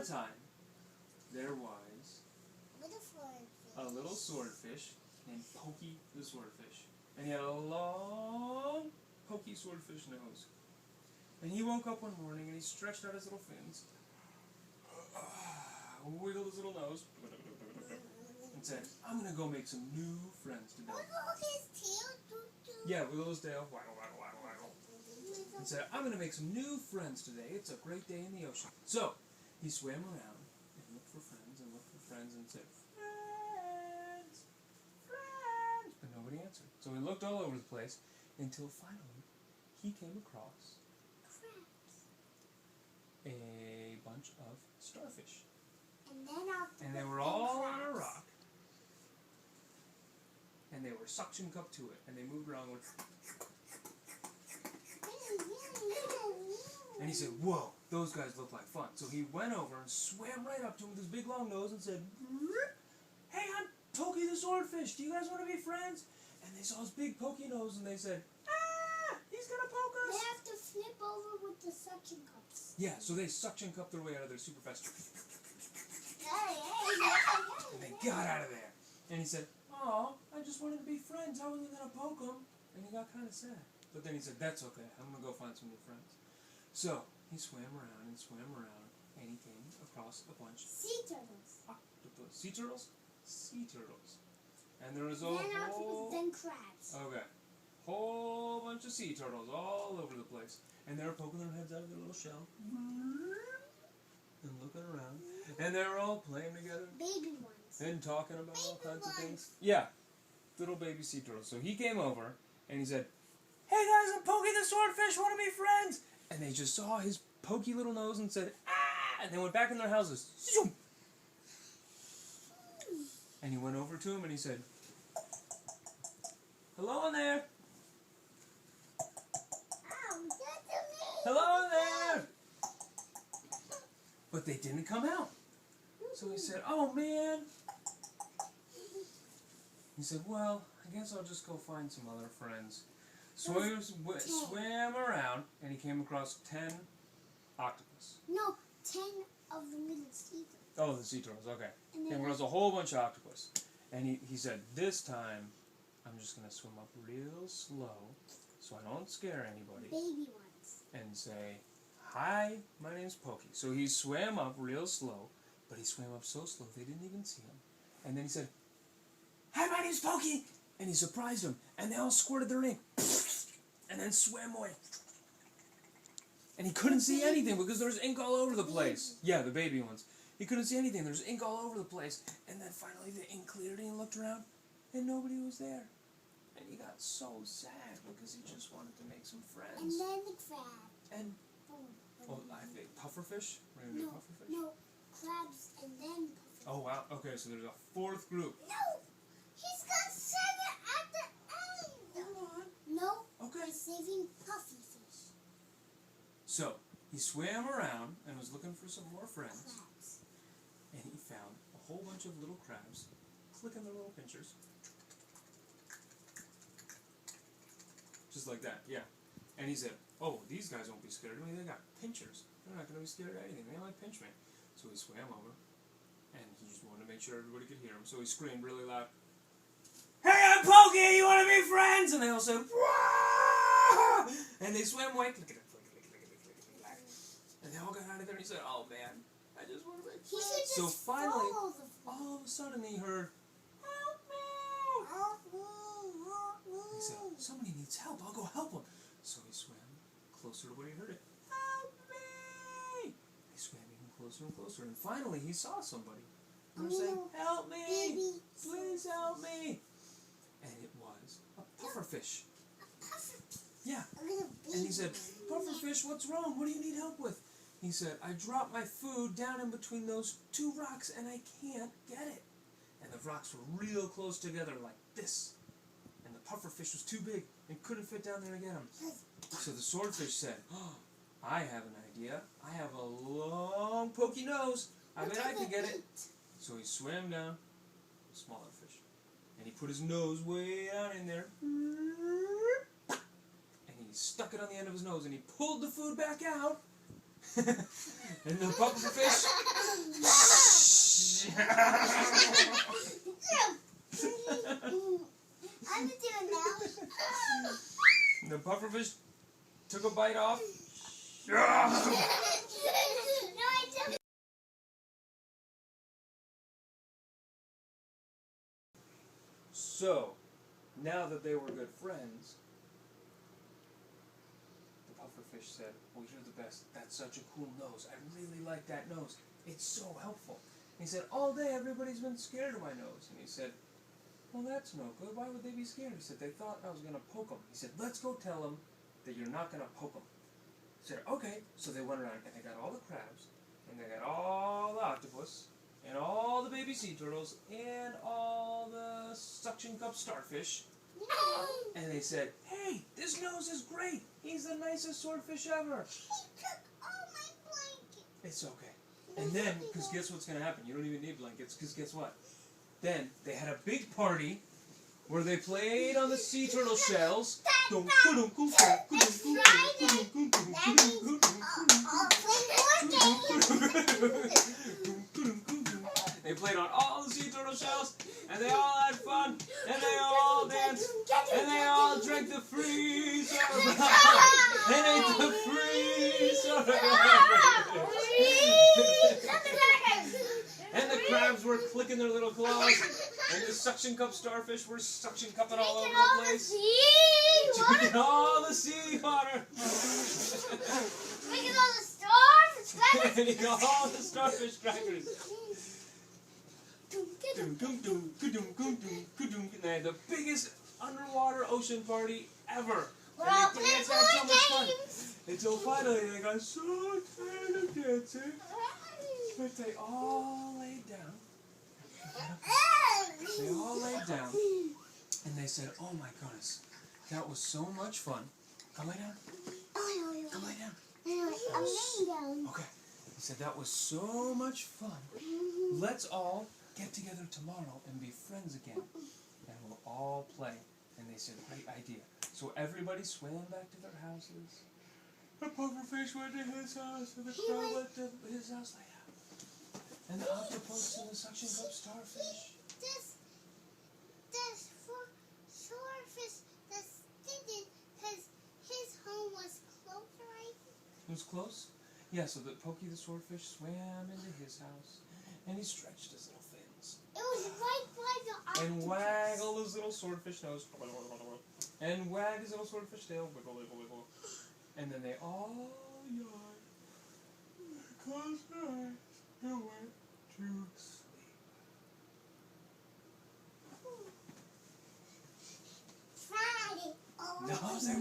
a time, there was a little swordfish named Pokey the swordfish. And he had a long, pokey swordfish nose. And he woke up one morning and he stretched out his little fins, wiggled his little nose, and said, I'm going to go make some new friends today. Wiggle his tail? Yeah, wiggle his tail, waggle, waggle, waggle, waggle. And said, I'm going to make some new friends today. It's a great day in the ocean. So, he swam around and looked for friends and said, friends, friends. But nobody answered. So he looked all over the place until finally he came across a bunch of starfish. And they were all on a rock. And they were suction cupped to it. And they moved around with... And he said, whoa, those guys look like fun. So he went over and swam right up to him with his big long nose and said, hey, I'm Pokey the swordfish. Do you guys want to be friends? And they saw his big pokey nose and they said, ah, he's going to poke us. They have to flip over with the suction cups. Yeah, so they suction cupped their way out of there super fast. And they got out of there. And he said, oh, I just wanted to be friends. How was I going to poke him? And he got kind of sad. But then he said, that's okay. I'm going to go find some new friends. So he swam around, and he came across a bunch of sea turtles. Octopus. Sea turtles? Sea turtles. And there was a then crabs. Okay. Whole bunch of sea turtles all over the place. And they were poking their heads out of their little shell. And looking around. And they were all playing together. Baby ones. And talking about all kinds of things. Yeah. Little baby sea turtles. So he came over, and he said, hey guys, I'm Pokey the swordfish, want to be friends? And they just saw his pokey little nose and said, ah! And they went back in their houses. And he went over to him and he said, hello in there. Hello there. But they didn't come out. So he said, oh man. He said, well, I guess I'll just go find some other friends. So he swam around, and he came across 10 octopus. No, 10 of the little sea turtles. Oh, the sea turtles, okay. Came across a whole bunch of octopus. And he said, this time, I'm just going to swim up real slow, so I don't scare anybody. Baby ones. And say, hi, my name's Pokey. So he swam up real slow, but he swam up so slow they didn't even see him. And then he said, hi, my name's Pokey. And he surprised them, and they all squirted their ink, and then swam away. And he couldn't see anything because there was ink all over the place. Yeah, the baby ones. He couldn't see anything. There was ink all over the place. And then finally the ink cleared, and he looked around, and nobody was there. And he got so sad because he just wanted to make some friends. And then the crab. And I think pufferfish. No, crabs and then pufferfish. Oh wow. Okay, so there's a fourth group. No. He's got 7 at the end! Hold on. No, okay. He's saving puffy fish. So, he swam around and was looking for some more friends. Crabs. And he found a whole bunch of little crabs clicking their little pinchers. Just like that, yeah. And he said, oh, these guys won't be scared of me. They got pinchers. They're not going to be scared of anything. They might pinch me. So he swam over, and he just wanted to make sure everybody could hear him. So he screamed really loud, hey, I'm Pokey, you want to be friends? And they all said, wah! And they swam away. And they all got out of there, and he said, oh man, I just want to make friends. So finally, all of a sudden he heard, help me! Help me! Help me! He said, somebody needs help, I'll go help him. So he swam closer to where he heard it. Help me! He swam even closer and closer, and finally he saw somebody. They were saying, help me! Baby. Please help me! And it was a pufferfish. Yeah. And he said, pufferfish, what's wrong? What do you need help with? He said, I dropped my food down in between those 2 rocks and I can't get it. And the rocks were real close together like this. And the pufferfish was too big and couldn't fit down there to get him. So the swordfish said, oh, I have an idea. I have a long pokey nose. I bet I can get it. So he swam down a smaller fish. And he put his nose way down in there. And he stuck it on the end of his nose and he pulled the food back out. And the pufferfish I'm gonna do it now. The pufferfish took a bite off. No, I don't. So, now that they were good friends, the pufferfish said, "Well, you're the best. That's such a cool nose. I really like that nose. It's so helpful." And he said, "All day everybody's been scared of my nose." And he said, "Well, that's no good. Why would they be scared?" He said, "They thought I was going to poke them." He said, "Let's go tell them that you're not going to poke them." He said, "Okay." So they went around and they got all the crabs, and they got all the octopus, and all the baby sea turtles, and all the suction cup starfish. And they said, "Hey, this nose is great. He's the nicest swordfish ever." He took all my blankets. It's okay. And then, because guess what's going to happen? You don't even need blankets, because guess what? Then they had a big party where they played on the sea turtle shells. They played on all the sea turtle shells, and they all had fun, and they all danced, and they all drank the free soda, and ate the free soda. And the crabs were clicking their little claws, and the suction cup starfish were suction cupping all over the place. Drinking all the seawater. Drinking all the stars. Eating all the starfish crackers. And they had the biggest underwater ocean party ever. We're And all they playing had so much fun. games. Until finally they got so tired of dancing, but they all laid down. They all laid down, and they said, "Oh my goodness, that was so much fun." Come lay down. Come lay down. I'm laying down. Okay. He said, "That was so much fun. Let's all get together tomorrow and be friends again, and we'll all play." And they said, "Great idea." So everybody swam back to their houses. The pufferfish went to his house, and the crab went to his house. And the octopus and the suction cup starfish. This swordfish didn't, because his home was close, right? It was close? Yeah, so the Pokey the swordfish swam into his house, and he stretched his little fins. It was right by the octopus. And waggled his little swordfish nose. And wagged his little swordfish tail. Wiggle, wiggle, wiggle. And then they all yawned. Closed their eyes and went to sleep. Friday. No, they